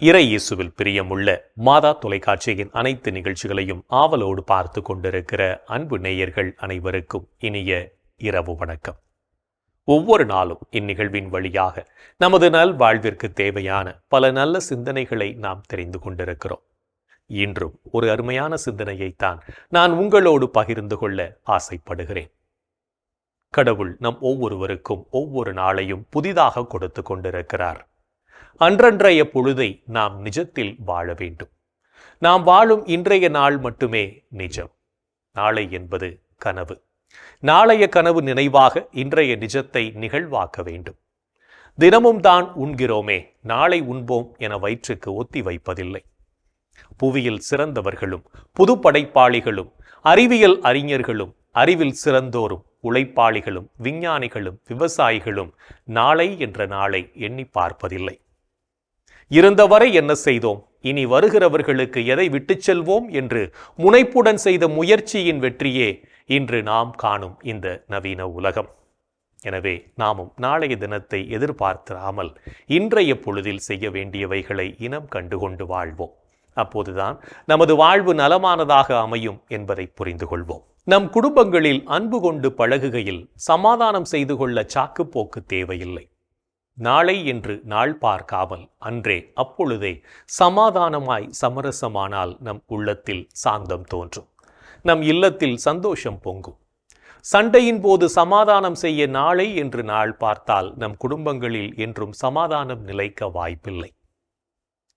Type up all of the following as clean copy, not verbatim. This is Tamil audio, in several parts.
இறை இயேசுவில் பிரியமுள்ள மாதா தொலைக்காட்சியின் அனைத்து நிகழ்ச்சிகளையும் ஆவலோடு பார்த்து கொண்டிருக்கிற அன்பு நேயர்கள் அனைவருக்கும் இனிய இரவு வணக்கம். ஒவ்வொரு நாளும் இந்நிகழ்வின் வழியாக நமது நல்வாழ்விற்கு தேவையான பல நல்ல சிந்தனைகளை நாம் தெரிந்து கொண்டிருக்கிறோம். இன்றும் ஒரு அருமையான சிந்தனையைத்தான் நான் உங்களோடு பகிர்ந்து கொள்ள ஆசைப்படுகிறேன். கடவுள் நம் ஒவ்வொருவருக்கும் ஒவ்வொரு நாளையும் புதிதாக கொடுத்து கொண்டிருக்கிறார். அன்றன்றைய பொழுதை நாம் நிஜத்தில் வாழ வேண்டும். நாம் வாழும் இன்றைய நாள் மட்டுமே நிஜம். நாளை என்பது கனவு. நாளைய கனவு நினைவாக இன்றைய நிஜத்தை நிகழ்வாக்க வேண்டும். தினமும் தான் உண்கிறோமே, நாளை உண்போம் என வயிற்றுக்கு ஒத்தி வைப்பதில்லை. புவியில் சிறந்தவர்களும் புது படைப்பாளிகளும் அறிவியல் அறிஞர்களும் அறிவில் சிறந்தோரும் உழைப்பாளிகளும் விஞ்ஞானிகளும் விவசாயிகளும் நாளை என்ற நாளை எண்ணி பார்ப்பதில்லை. இருந்தவரை என்ன செய்தோம், இனி வருகிறவர்களுக்கு எதை விட்டுச் செல்வோம் என்று முனைப்புடன் செய்த முயற்சியின் வெற்றியே இன்று நாம் காணும் இந்த நவீன உலகம். எனவே நாமும் நாளைய தினத்தை எதிர்பார்த்திராமல் இன்றைய பொழுதில் செய்ய வேண்டியவைகளை இனம் கண்டுகொண்டு வாழ்வோம். அப்போதுதான் நமது வாழ்வு நலமானதாக அமையும் என்பதை புரிந்து கொள்வோம். நம் குடும்பங்களில் அன்பு கொண்டு பழகுகையில் சமாதானம் செய்து கொள்ள சாக்குப்போக்கு தேவையில்லை. நாளை என்று நாள் பார்க்காமல் அன்றே அப்பொழுதே சமாதானமாய் சமரசமானால் நம் உள்ளத்தில் சாந்தம் தோன்றும். நம் இல்லத்தில் சந்தோஷம் பொங்கும். சண்டையின் போது சமாதானம் செய்ய நாளை என்று நாள் பார்த்தால் நம் குடும்பங்களில் என்றும் சமாதானம் நிலைக்க வாய்ப்பில்லை.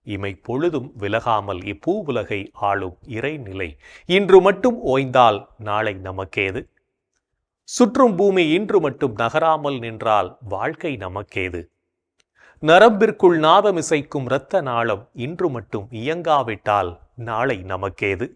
இமை பொழுதும் விலகாமல் இப்பூ உலகை ஆளும் இறைநிலை இன்று மட்டும் ஓய்ந்தால் நாளை நமக்கேது? சுற்றும் பூமி இன்று மட்டும் நகராமல் நின்றால் வாழ்க்கை நமக்கேது? நரம்பிற்குள் நாதமிசைக்கும் இரத்த நாளம் இன்று மட்டும் இயங்காவிட்டால் நாளை நமக்கேது?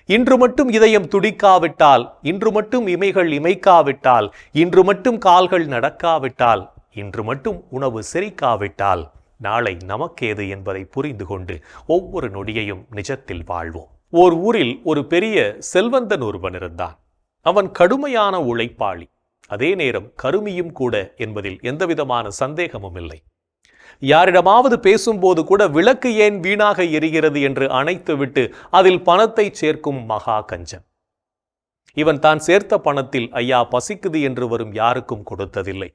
இன்று மட்டும் இதயம் துடிக்காவிட்டால், இன்று மட்டும் இமைகள் இமைக்காவிட்டால், இன்று மட்டும் கால்கள் நடக்காவிட்டால், இன்று மட்டும் உணவு செரிக்காவிட்டால் நாளை நமக்கேது என்பதை புரிந்து கொண்டு ஒவ்வொரு நொடியையும் நிஜத்தில் வாழ்வோம். ஓர் ஊரில் ஒரு பெரிய செல்வந்தன் ஒருவன் இருந்தான். அவன் கடுமையான உழைப்பாளி, அதே நேரம் கருமியும் கூட என்பதில் எந்தவிதமான சந்தேகமும் இல்லை. யாரிடமாவது பேசும்போது கூட விளக்கு ஏன் வீணாக எரிகிறது என்று அணைத்துவிட்டு அதில் பணத்தை சேர்க்கும் மகா கஞ்சன். இவன் தான் சேர்த்த பணத்தில் ஐயா பசிக்குது என்று வரும் யாருக்கும் கொடுத்ததில்லை.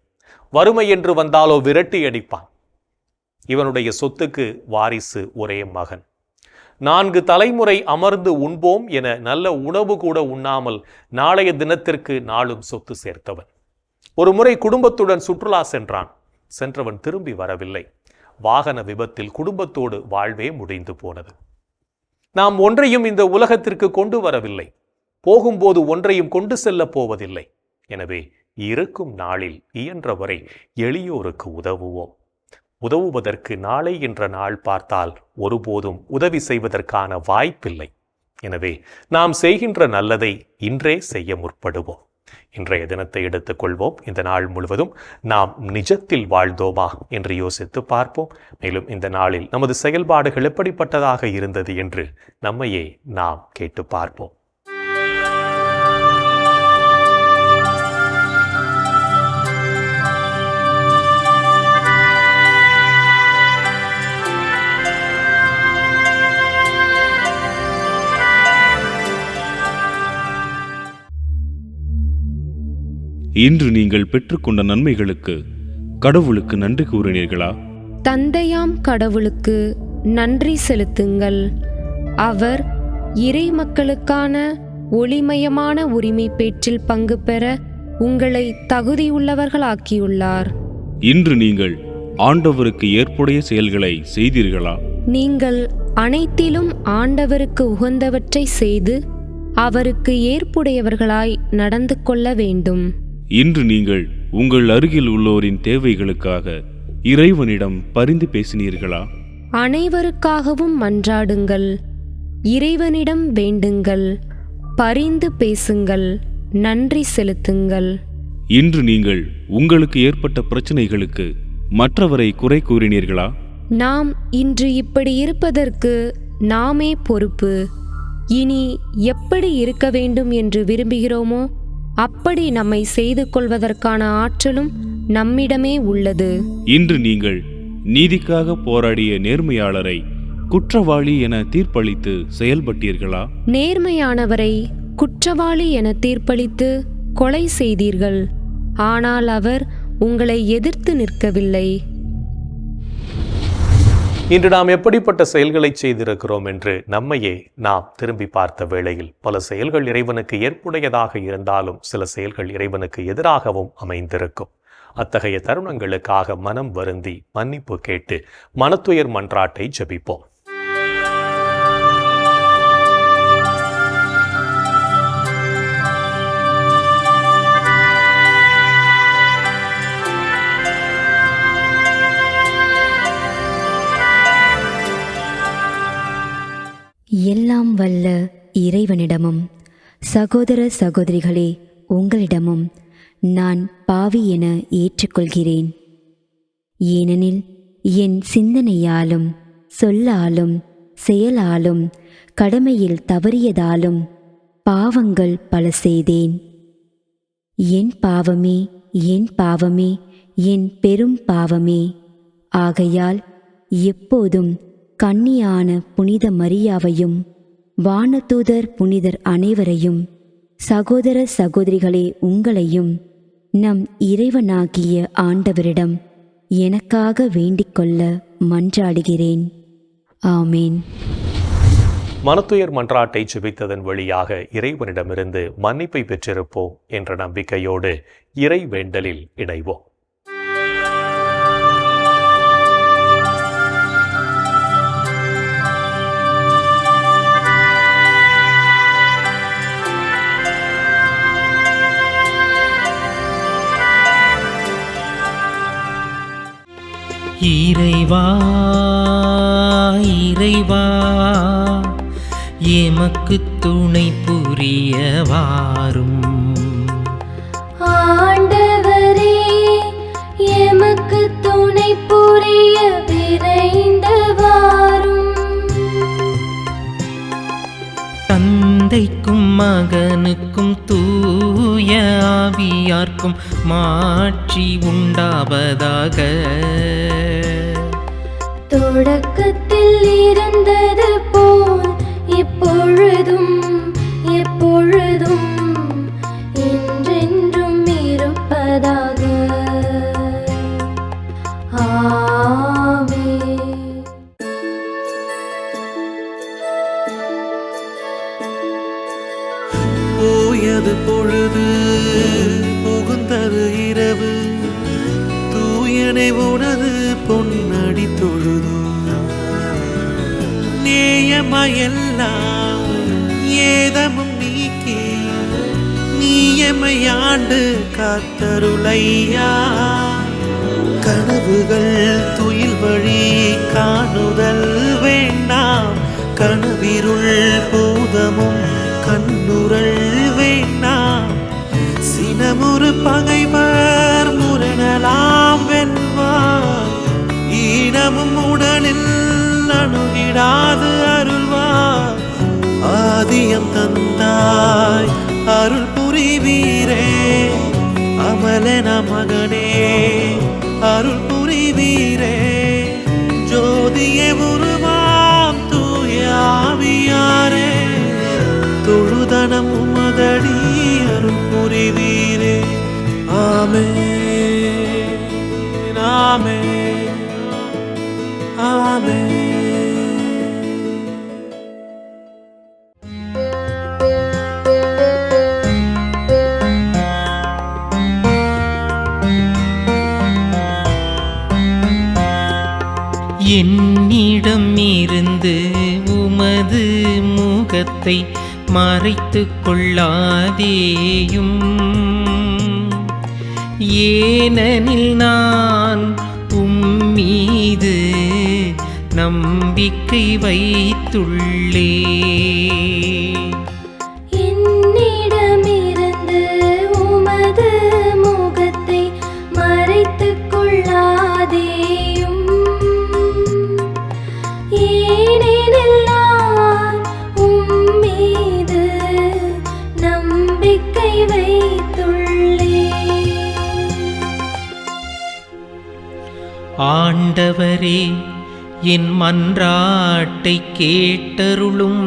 வறுமை என்று வந்தாலோ விரட்டி அடிப்பான். இவனுடைய சொத்துக்கு வாரிசு ஒரே மகன். 4 தலைமுறை அமர்ந்து உண்போம் என நல்ல உணவு கூட உண்ணாமல் நாளைய தினத்திற்கு நாளும் சொத்து சேர்த்தவன். ஒரு முறை குடும்பத்துடன் சுற்றுலா சென்றான். சென்றவன் திரும்பி வரவில்லை. வாகன விபத்தில் குடும்பத்தோடு வாழ்வே முடிந்து போனது. நாம் ஒன்றையும் இந்த உலகத்திற்கு கொண்டு வரவில்லை. போகும்போது ஒன்றையும் கொண்டு செல்ல போவதில்லை. எனவே இருக்கும் நாளில் இயன்றவரை எளியோருக்கு உதவுவோம். உதவுவதற்கு நாளை என்ற நாள் பார்த்தால் ஒருபோதும் உதவி செய்வதற்கான வாய்ப்பில்லை. எனவே நாம் செய்கின்ற நல்லதை இன்றே செய்ய முற்படுவோம். இன்றைய தினத்தை எடுத்துக்கொள்வோம். இந்த நாள் முழுவதும் நாம் நிஜத்தில் வாழ்ந்தோமா என்று யோசித்து பார்ப்போம். மேலும் இந்த நாளில் நமது செயல்பாடுகள் எப்படிப்பட்டதாக இருந்தது என்று நம்மையே நாம் கேட்டு பார்ப்போம். இன்று நீங்கள் பெற்றுக்கொண்ட நன்மைகளுக்கு கடவுளுக்கு நன்றி கூறினீர்களா? தந்தையாம் கடவுளுக்கு நன்றி செலுத்துங்கள். அவர் இறை மக்களுக்கான ஒளிமயமான உரிமை பேற்றில் பங்கு பெற உங்களை தகுதியுள்ளவர்களாக்கியுள்ளார். இன்று நீங்கள் ஆண்டவருக்கு ஏற்புடைய செயல்களை செய்தீர்களா? நீங்கள் அனைத்திலும் ஆண்டவருக்கு உகந்தவற்றை செய்து அவருக்கு ஏற்புடையவர்களாய் நடந்து கொள்ள வேண்டும். இன்று நீங்கள் உங்கள் அருகில் உள்ளோரின் தேவைகளுக்காக இறைவனிடம் பரிந்து பேசினீர்களா? அனைவருக்காகவும் மன்றாடுங்கள், இறைவனிடம் வேண்டுங்கள், பரிந்து பேசுங்கள், நன்றி செலுத்துங்கள். இன்று நீங்கள் உங்களுக்கு ஏற்பட்ட பிரச்சனைகளுக்கு மற்றவரை குறை கூறினீர்களா? நாம் இன்று இப்படி இருப்பதற்கு நாமே பொறுப்பு. இனி எப்படி இருக்க வேண்டும் என்று விரும்புகிறோமோ அப்படி நம்மை செய்து கொள்வதற்கான ஆற்றலும் நம்மிடமே உள்ளது. இன்று நீங்கள் நீதிக்காக போராடிய நேர்மையாளரை குற்றவாளி என தீர்ப்பளித்து செயல்பட்டீர்களா? நேர்மையானவரை குற்றவாளி என தீர்ப்பளித்து கொலை செய்தீர்கள். ஆனால் அவர் உங்களை எதிர்த்து நிற்கவில்லை. இன்று நாம் எப்படிப்பட்ட செயல்களை செய்திருக்கிறோம் என்று நம்மையே நாம் திரும்பி பார்த்த வேளையில் பல செயல்கள் இறைவனுக்கு ஏற்புடையதாக இருந்தாலும் சில செயல்கள் இறைவனுக்கு எதிராகவும் அமைந்திருக்கும். அத்தகைய தருணங்களுக்காக மனம் வருந்தி மன்னிப்பு கேட்டு மனத்துயர் மன்றாட்டை ஜெபிப்போம். எல்லாம் வல்ல இறைவனிடமும் சகோதர சகோதரிகளே உங்களிடமும் நான் பாவி என ஏற்றுக்கொள்கிறேன். ஏனெனில் என் சிந்தனையாலும் சொல்லாலும் செயலாலும் கடமையில் தவறியதாலும் பாவங்கள் பல செய்தேன். என் பாவமே, என் பாவமே, என் பெரும் பாவமே. ஆகையால் எப்போதும் கன்னியான புனித மரியாவையும் வானதூதர் புனிதர் அனைவரையும் சகோதர சகோதரிகளே உங்களையும் நம் இறைவனாகிய ஆண்டவரிடம் எனக்காக வேண்டிக்கொள்ள மன்றாடுகிறேன். ஆமேன். மனத்துயர் மன்றாட்டை ஜெபித்ததன் வழியாக இறைவனிடமிருந்து மன்னிப்பை பெற்றிருப்போம் என்ற நம்பிக்கையோடு இறை வேண்டலில் இணைவோம். இறைவா இறைவா எமக்கு துணை புரிய வாரும். ஆண்டவரே எமக்கு துணை புரிய விரைந்து வாரும். தந்தைக்கும் மகனுக்கும் தூய ஆவியார்க்கும் மாட்சி உண்டாவதாக. தொடக்கத்தில் இருந்தது போல் இப்பொழுதும் எப்பொழுதும் என்றென்றும் இருப்பதாக. ஆமென். போயது பொழுது புகுந்தது இரவு, தூயனை உனது பொன்னடி தொழுது. நேயமையெல்லாம் ஏதமும் நீக்கி நீயமையாண்டு காத்தருளையா. கனவுகள் துயில் வழி காணுதல் வேண்டாம், கனவிருள் பூதமும் கண்ணுரள் வேண்டாம். சினமுறு பகைவர் முரணலாம் வெல்வார், ஈனமும் உடலில் அணுகிடாது அருள்வார். ஆதியம் தந்தாய் அருள் புரிவீரே, அமலன மகனே அருள் புரிவீரே. ஜோதியே உருவாம் தூய ஆவியாரே, தொழுதனம் உமதடி அருள் புரிவீரே. ஆமென் ஆமென் ஆமென். என்னிடம் இருந்து உமது முகத்தை மறைத்து கொள்ளாதேயும். ஏனெனில் நான் உம்மீது நம்பிக்கை வைத்துள்ளே. என்னிடமிருந்து உமது முகத்தை மறைத்துக் கொள்ளாதேயும். ஏனெனில் நான் உம்மீது நம்பிக்கை வைத்துள்ளேன். ஆண்டவரே, என் மன்றாட்டை கேட்டருளும்.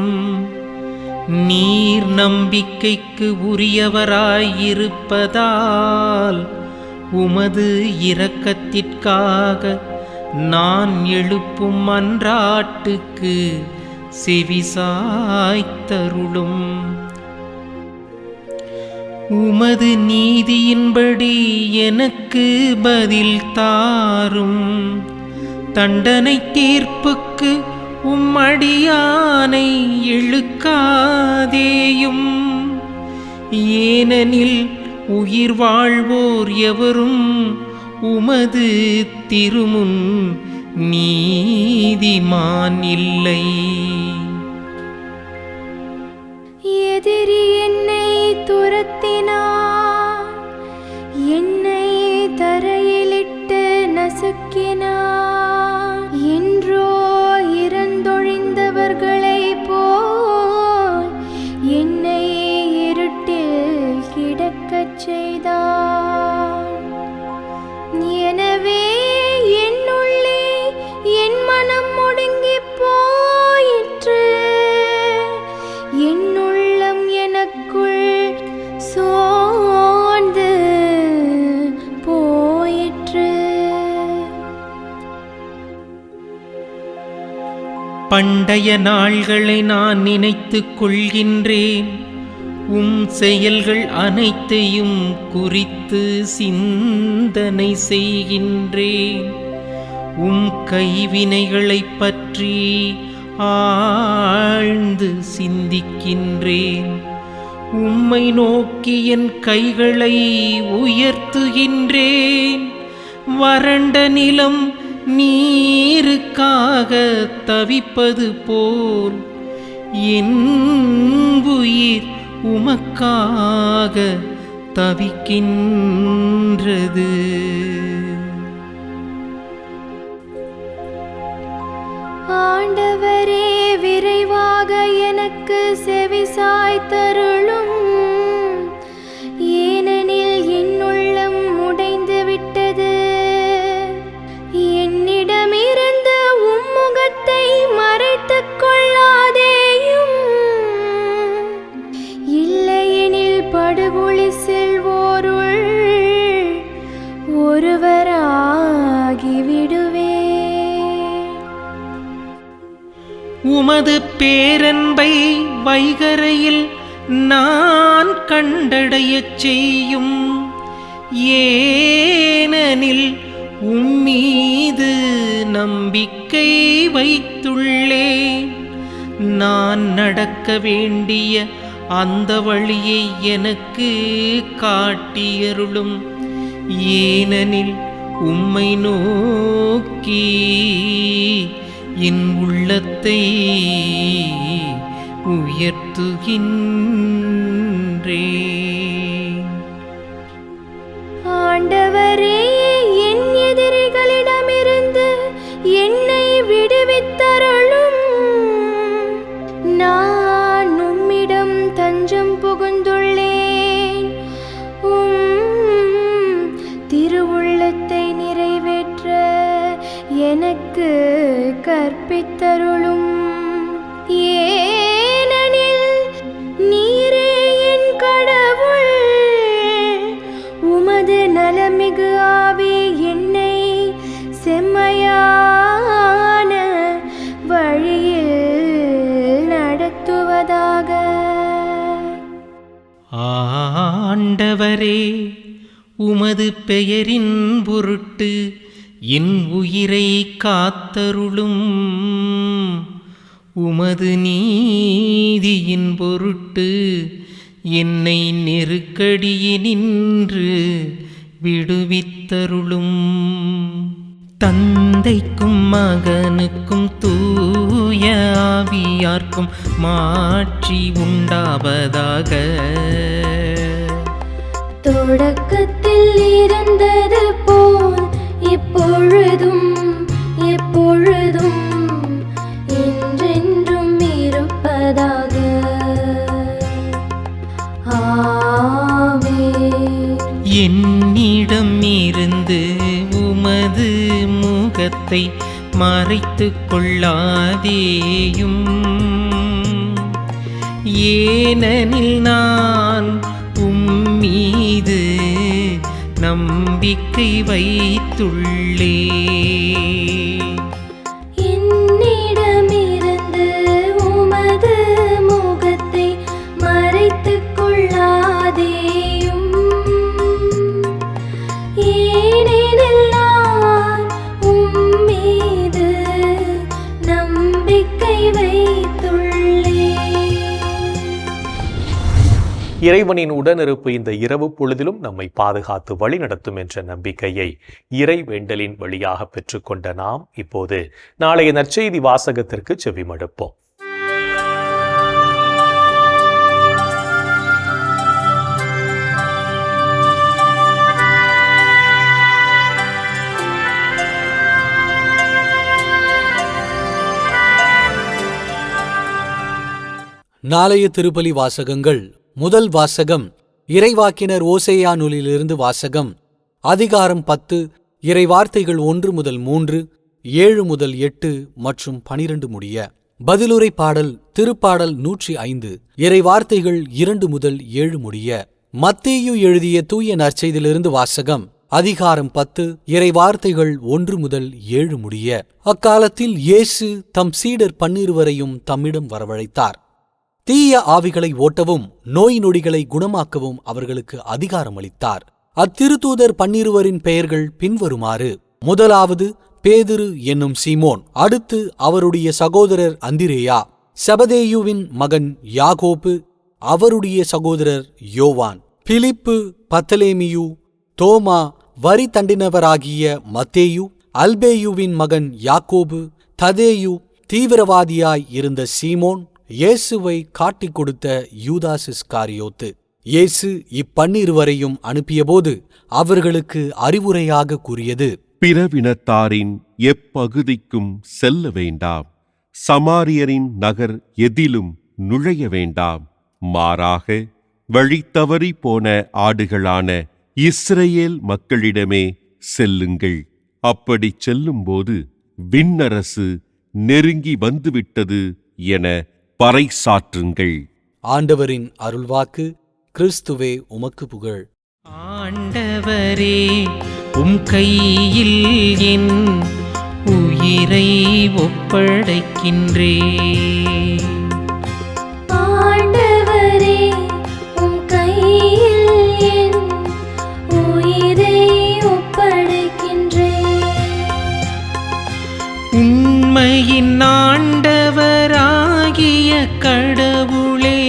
நீர் நம்பிக்கைக்கு உரியவராயிருப்பதால் உமது இரக்கத்திற்காக நான் எழுப்பும் மன்றாட்டுக்கு செவிசாய்த்தருளும். உமது நீதியின்படி எனக்கு பதில் தாரும். தண்டனை தீர்ப்புக்கு உம்மடியானை இழுக்காதேயும். ஏனெனில் உயிர் வாழ்வோர் எவரும் உமது திருமுன் நீதிமான் இல்லை. எதிரி என்னை துரத்தினான், என்னை தரையிலிட்டு நசுக்கினான். என்றோ இறந்தொழிந்தவர்களைப் போல் என்னை இருட்டில் கிடக்கச் செய்தான். எனவே என்னுள்ளே என் மனம் ஒடுங்கிப் போயிற்று. என்னுள்ளம் எனக்குள் சோர்ந்து போயிற்று. பண்டைய நாள்களை நான் நினைத்துக் கொள்கின்றேன். உம் செயல்கள் அனைத்தையும் குறித்து சிந்தனை செய்கின்றேன். உம் கைவினைகளைப் பற்றி ஆழ்ந்து சிந்திக்கின்றேன். உம்மை நோக்கி என் கைகளை உயர்த்துகின்றேன். வறண்ட நிலம் நீருக்காக தவிப்பது போல் என் உயிர் உமக்காக தவிக்கின்றது. ஆண்டவரே, விரைவாக எனக்கு செவிசாய்த்தருளும். ஏனெனில் என் உள்ளம் உடைந்து விட்டது. என்னிடமிருந்து உம்முகத்தை மறைத்துக் கொள்ளாதேயும். இல்லையெனில் படுகொலி செல்வோருள் ஒருவராகிவிடுவேன். உமது பேரன்பை வைகரையில் நான் கண்டடையச் செய்யும். ஏனெனில் உம்மீது நம்பிக்கை வைத்துள்ளேன். நான் நடக்க வேண்டிய அந்த வழியை எனக்கு காட்டியருளும். ஏனெனில் உம்மை நோக்கி என் உள்ளத்தை உயர்த்துகின்றேன். ஆண்டவரே, என் எதிரிகளிடமிருந்து என்னை விடுவித்தருளும். நான் உம்மிடம் தஞ்சம் புகுந்துள்ளேன். திருவுள்ளத்தை நிறைவேற்ற எனக்கு கற்பித்தருளும். ஏனெனில் நீரே என் கடவுள். உமது நலமிகு ஆவி என்னை செம்மையான வழியில் நடத்துவதாக. ஆண்டவரே, உமது பெயரின் பொருட்டு என் உயிரை காத்தருளும். உமது நீதியின் பொருட்டு என்னை நெருக்கடியினின்று விடுவித்தருளும். தந்தைக்கும் மகனுக்கும் தூய ஆவியார்க்கும் மாட்சி உண்டாவதாக. தொடக்கத்தில் இருந்தது போல் இப்பொழுதும் எப்பொழுதும் என்றென்றும் இருப்பதாக. ஆமென். என்னிடம் இருந்து உமது முக முகத்தை மறைத்து கொள்ளாதேயும். ஏனெனில் நான் உம்மீது நம்பிக்கை வைத்துள்ளேன். என்னிடமிருந்து உமது முகத்தை மறைத்துக் கொள்ளாதேயும். ஏனெனில் நான் உம்மீது நம்பிக்கை வைத்துள்ளேன். இறைவனின் உடனிருப்பு இந்த இரவு பொழுதிலும் நம்மை பாதுகாத்து வழிநடத்தும் என்ற நம்பிக்கையை இறை வேண்டலின் வழியாக பெற்றுக்கொண்ட நாம் இப்போது நாளைய நற்செய்தி வாசகத்திற்கு செவிமடுப்போம். நாளைய திருப்பலி வாசகங்கள். முதல் வாசகம் இறைவாக்கினர் ஓசேயா நூலிலிருந்து வாசகம். அதிகாரம் 10, இறைவார்த்தைகள் 1 முதல் 3, 7 முதல் 8 மற்றும் 12 முடிய. பதிலுரை பாடல் திருப்பாடல் 105, இறைவார்த்தைகள் 2 முதல் 7 முடிய. மத்தேயு எழுதிய தூய நற்செய்தியிலிருந்து வாசகம். அதிகாரம் 10, இறைவார்த்தைகள் 1 முதல் 7 முடிய. அக்காலத்தில் இயேசு தம் சீடர் 12 தம்மிடம் வரவழைத்தார். தீய ஆவிகளை ஓட்டவும் நோய் நொடிகளை குணமாக்கவும் அவர்களுக்கு அதிகாரம் அளித்தார். அத்திருத்தூதர் 12 பெயர்கள் பின்வருமாறு: முதலாவது பேதுரு என்னும் சீமோன், அடுத்து அவருடைய சகோதரர் அந்திரேயா, செபதேயுவின் மகன் யாகோபு, அவருடைய சகோதரர் யோவான், பிலிப்பு, பத்தலேமியு, தோமா, வரி தண்டினவராகிய மத்தேயு, அல்பேயுவின் மகன் யாக்கோபு, ததேயு, தீவிரவாதியாய் இருந்த சீமோன், இயேசுவை காட்டிக் கொடுத்த யூதாஸ் இஸ்காரியோத்து. இயேசு 12 அனுப்பியபோது அவர்களுக்கு அறிவுரையாக கூறியது: பிறவினத்தாரின் எப்பகுதிக்கும் செல்ல வேண்டாம், சமாரியரின் நகர் எதிலும் நுழைய வேண்டாம். மாறாக வழித்தவறி போன ஆடுகளான இஸ்ரேல் மக்களிடமே செல்லுங்கள். அப்படிச் செல்லும்போது விண்ணரசு நெருங்கி வந்துவிட்டது என பறைசாற்றுங்கள். ஆண்டவரின் அருள்வாக்கு. கிறிஸ்துவே உமக்கு புகழ். ஆண்டவரே, உம் கையில் என் உயிரை ஒப்படைக்கின்றேன். ஆண்டவரே, உம் கையில் என் உயிரை ஒப்படைக்கின்றேன். உண்மையின் ஆண்டவராகிய கடவுளே,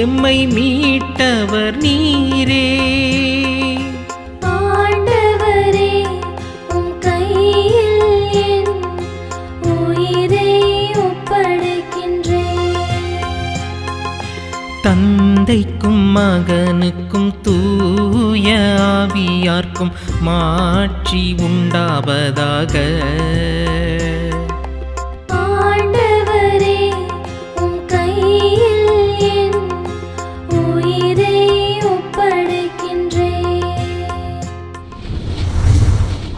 எம்மை மீட்டவர் நீரே. ஆண்டவரே, உம் கையில் என் உயிரை ஒப்படைக்கின்றேன். தந்தைக்கும் மகனுக்கும் தூய ஆவியார்க்கும் மாட்சி உண்டாவதாக. ஆண்டவரே, உம் கையில் என் உயிரை ஒப்படைக்கின்றேன்.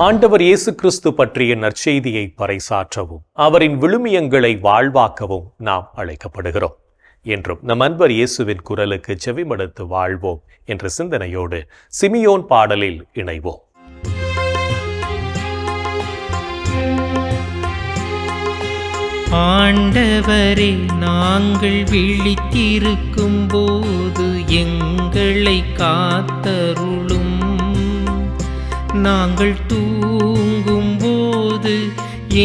ஆண்டவர் இயேசு கிறிஸ்து பற்றிய நற்செய்தியை பறைசாற்றவும் அவரின் விழுமியங்களை வாழ்வாக்கவும் நாம் அழைக்கப்படுகிறோம். என்றும் நம் அன்பர் இயேசுவின் குரலுக்கு செவிமடுத்து வாழ்வோம் என்ற சிந்தனையோடு சிமியோன் பாடலில் இணைவோம். ஆண்டவரே, நாங்கள் விழித்திருக்கும் போது எங்களை காத்தருளும். நாங்கள் தூங்கும் போது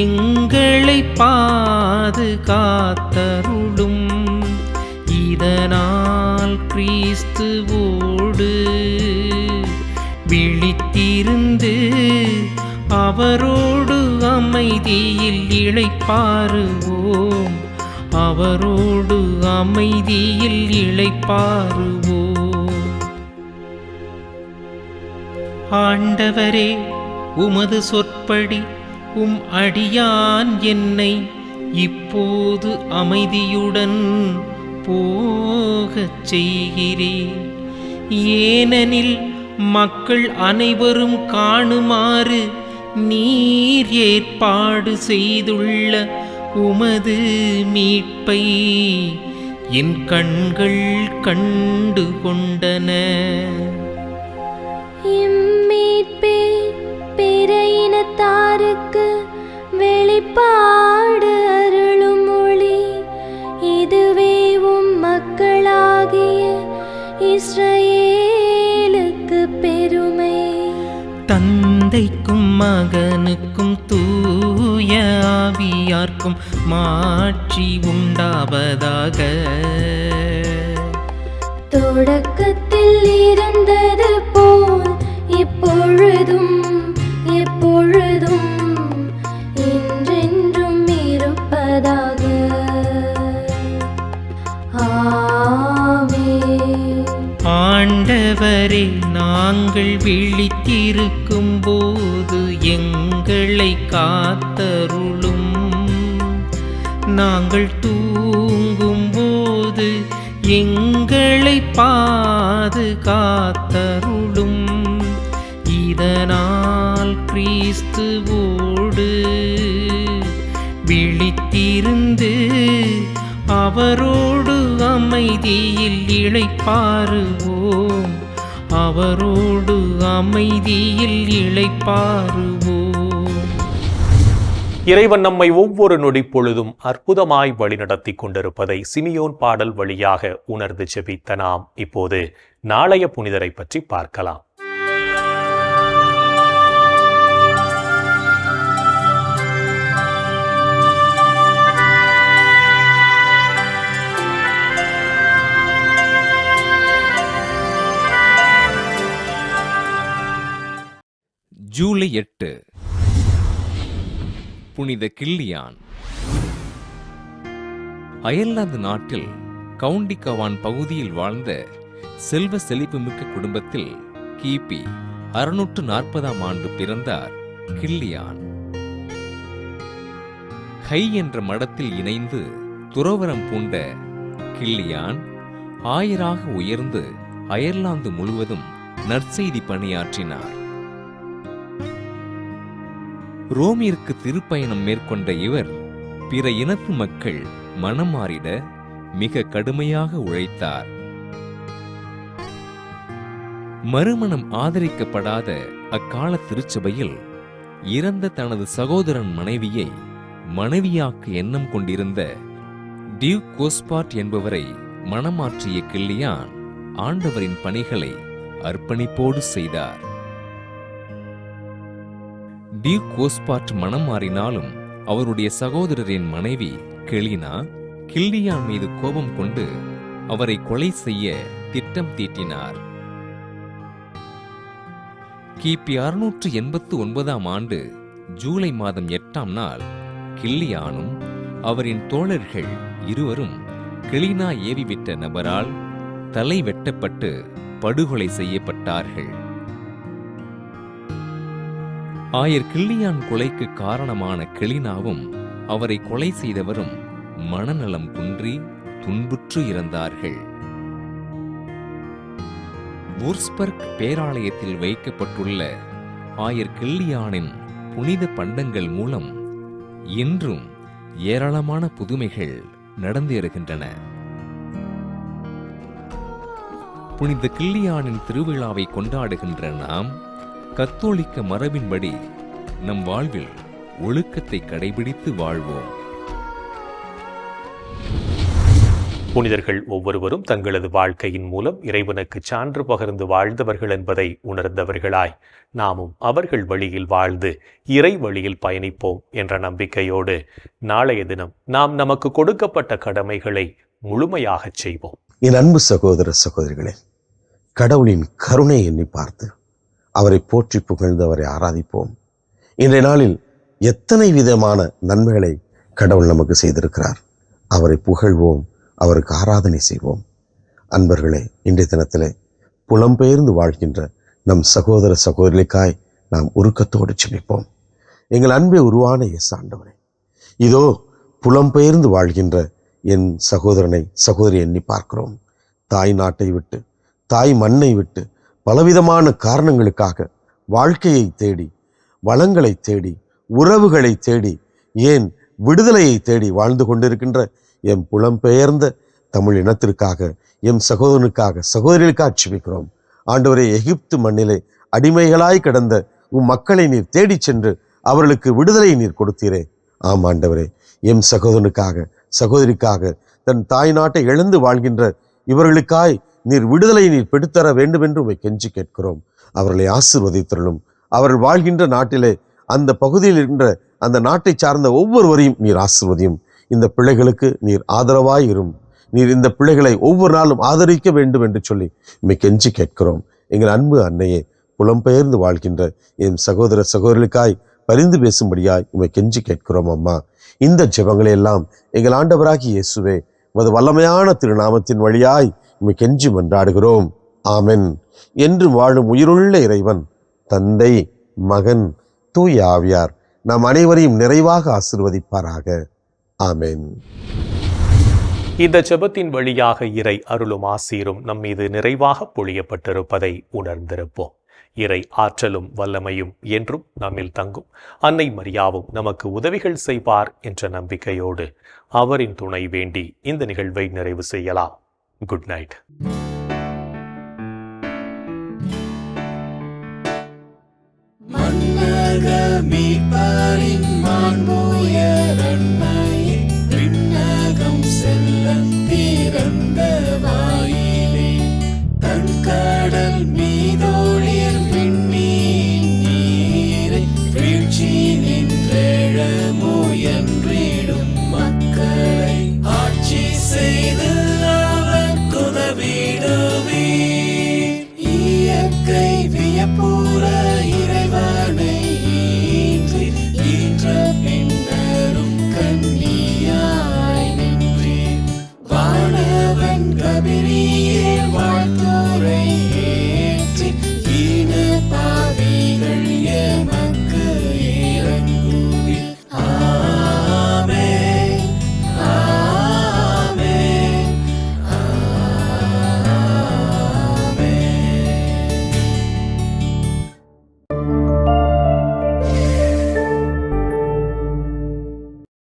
எங்களை பாதுகாத்தருளும். இதனால் கிறிஸ்துவோடு விழித்திருந்து அவரோடு அமைதியில் இளைப்பாறுவோம். அவரோடு அமைதியில் இளைப்பாறுவோம். ஆண்டவரே, உமது சொற்படி உம் அடியான் என்னை இப்போது அமைதியுடன் போகச் செய்கிறேன். ஏனெனில் மக்கள் அனைவரும் காணுமாறு நீர் ஏற்பாடு செய்துள்ள உமது மீட்பை என் கண்கள் கண்டு கொண்டன. இம்மீட்பே பிற இனத்தாருக்கு வெளிப்பாடு அருளும் ஒளி. இதுவே உம் மக்களாகிய இஸ்ரவேலுக்கு பெருமை. தந்தைக்கும் மகனுக்கும் தூய ஆவியார்க்கும் மாட்சி உண்டாவதாக. தொடக்கத்தில் இருந்தது போல் இப்பொழுதும் எப்பொழுதும் என்றென்றும் இருப்பதாக. ஆமென். ஆண்டவரே, நாங்கள் விழித்திருக்கும் போது எங்களை காத்தருளும். நாங்கள் தூங்கும் போது எங்களை பாதுகாத்தருளும். இதனால் கிறிஸ்துவோடு விழித்திருந்து அவரோடு அமைதியில் இளைப்பாறுவோம். அவரோடு அமைதியில் இளைப்பாறுவோம். இறைவன் நம்மை ஒவ்வொரு நொடி பொழுதும் அற்புதமாய் வழிநடத்தி கொண்டிருப்பதை சிமியோன் பாடல் வழியாக உணர்ந்து ஜெபித்த நாம் இப்போது நாளைய புனிதரை பற்றி பார்க்கலாம். ஜூலை 8 புனித கில்லியான். அயர்லாந்து நாட்டில் கவுண்டி கவான் பகுதியில் வாழ்ந்த செல்வ செழிப்புமிக்க குடும்பத்தில் கிபி 640ஆம் ஆண்டு பிறந்தார் கில்லியான். ஹை என்ற மடத்தில் இணைந்து துறவறம் பூண்ட கில்லியான் ஆயராக உயர்ந்து அயர்லாந்து முழுவதும் நற்செய்தி பணியாற்றினார். ரோமிற்கு திருப்பயணம் மேற்கொண்ட இவர் பிற இனத்து மக்கள் மனம் மாறிட மிக கடுமையாக உழைத்தார். மறுமணம் ஆதரிக்கப்படாத அக்கால திருச்சபையில் இறந்த தனது சகோதரன் மனைவியை மனைவியாக்க எண்ணம் கொண்டிருந்த டியூக் கோஸ்பார்ட் என்பவரை மணமாற்றிய கில்லியான் ஆண்டவரின் பணிகளை அர்ப்பணிப்போடு செய்தார். டியூக் கோஸ்பார்ட் மனம் மாறினாலும் அவருடைய சகோதரரின் மனைவி கெலினா கில்லியான் மீது கோபம் கொண்டு அவரை கொலை செய்ய திட்டம் தீட்டினார். கிபி 689ஆம் ஆண்டு ஜூலை மாதம் 8ஆம் நாள் கில்லியானும் அவரின் தோழர்கள் இருவரும் கெலினா ஏவிவிட்ட நபரால் தலை வெட்டப்பட்டு படுகொலை செய்யப்பட்டார்கள். ஆயர் கில்லியான் கொலைக்கு காரணமான கெலினாவும் அவரை கொலை செய்தவரும் மனநலம் குன்றி துன்புற்று இறந்தார்கள். வூர்ஸ்பர்க் பேராலயத்தில் வைக்கப்பட்டுள்ள ஆயர் கில்லியானின் புனித பண்டங்கள் மூலம் இன்றும் ஏராளமான புதுமைகள் நடந்தேறுகின்றன. புனித கில்லியானின் திருவிழாவை கொண்டாடுகின்ற நாம் கத்தோலிக்க மரபின்படி நம் வாழ்வில் ஒழுக்கத்தை கடைபிடித்து வாழ்வோம். புனிதர்கள் ஒவ்வொருவரும் தங்களது வாழ்க்கையின் மூலம் இறைவனுக்கு சான்று பகிர்ந்து வாழ்ந்தவர்கள் என்பதை உணர்ந்தவர்களாய் நாமும் அவர்கள் வழியில் வாழ்ந்து இறை வழியில் பயணிப்போம் என்ற நம்பிக்கையோடு நாளைய தினம் நாம் நமக்கு கொடுக்கப்பட்ட கடமைகளை முழுமையாக செய்வோம். என் அன்பு சகோதர சகோதரிகளே, கடவுளின் கருணை எண்ணி பார்த்து அவரை போற்றி புகழ்ந்து அவரை ஆராதிப்போம். இன்றைய நாளில் எத்தனை விதமான நன்மைகளை கடவுள் நமக்கு செய்திருக்கிறார். அவரை புகழ்வோம், அவருக்கு ஆராதனை செய்வோம். அன்பர்களே, இன்றைய தினத்திலே புலம்பெயர்ந்து வாழ்கின்ற நம் சகோதர சகோதரிகளுக்காய் நாம் உருக்கத்தோடு செபிப்போம். எங்கள் அன்பே உருவான இயேசு ஆண்டவரே, இதோ புலம்பெயர்ந்து வாழ்கின்ற என் சகோதரனை சகோதரி எண்ணி பார்க்கிறோம். தாய் நாட்டை விட்டு, தாய் மண்ணை விட்டு பலவிதமான காரணங்களுக்காக வாழ்க்கையை தேடி வளங்களை தேடி, உறவுகளை தேடி, ஏன் விடுதலையை தேடி வாழ்ந்து கொண்டிருக்கின்ற எம் புலம்பெயர்ந்த தமிழ் இனத்திற்காக, எம் சகோதரனுக்காக, சகோதரிகளுக்காக ஜெபிக்கிறோம். ஆண்டவரே, எகிப்து மண்ணிலே அடிமைகளாய் கிடந்த உம் மக்களை நீர் தேடிச் சென்று அவர்களுக்கு விடுதலையை நீர் கொடுத்தீரே. ஆம் ஆண்டவரே, எம் சகோதரனுக்காக, சகோதரிக்காக, தன் தாய் நாட்டை இழந்து வாழ்கின்ற இவர்களுக்காய் நீர் விடுதலை நீர் பெற்றுத்தர வேண்டும் என்று உம்மை கெஞ்சி கேட்கிறோம். அவர்களை ஆசீர்வதித்தருளும். அவர்கள் வாழ்கின்ற நாட்டிலே, அந்த பகுதியில் இருக்கின்ற அந்த நாட்டை சார்ந்த ஒவ்வொருவரையும் நீர் ஆசீர்வதியும். இந்த பிள்ளைகளுக்கு நீர் ஆதரவாய் இரும். நீர் இந்த பிள்ளைகளை ஒவ்வொரு நாளும் ஆதரிக்க வேண்டும் என்று சொல்லி உம்மை கெஞ்சி கேட்கிறோம். எங்கள் அன்பு அன்னையே, புலம்பெயர்ந்து வாழ்கின்ற என் சகோதர சகோதரிகளுக்காய் பரிந்து பேசும்படியாய் உம்மை கெஞ்சி கேட்கிறோம். அம்மா, இந்த ஜெபங்களை எல்லாம் எங்கள் ஆண்டவராகிய இயேசுவே உமது வல்லமையான திருநாமத்தின் வழியாய் உம்மை கெஞ்சி மன்றாடுகிறோம். ஆமென். என்று வாழும் உயிருள்ள இறைவன், தந்தை, மகன், தூய ஆவியார் நாம் அனைவரையும் நிறைவாக ஆசீர்வதிப்பாராக. ஆமென். இந்த ஜெபத்தின் வழியாக இறை அருளும் ஆசீரும் நம் மீது நிறைவாக பொழியப்பட்டிருப்பதை உணர்ந்திருப்போம். இறை ஆற்றலும் வல்லமையும் என்றும் நம்மில் தங்கும். அன்னை மரியாவும் நமக்கு உதவிகள் செய்வார் என்ற நம்பிக்கையோடு அவரின் துணை வேண்டி இந்த நிகழ்வை நிறைவு செய்யலாம். Good night. கபிரியே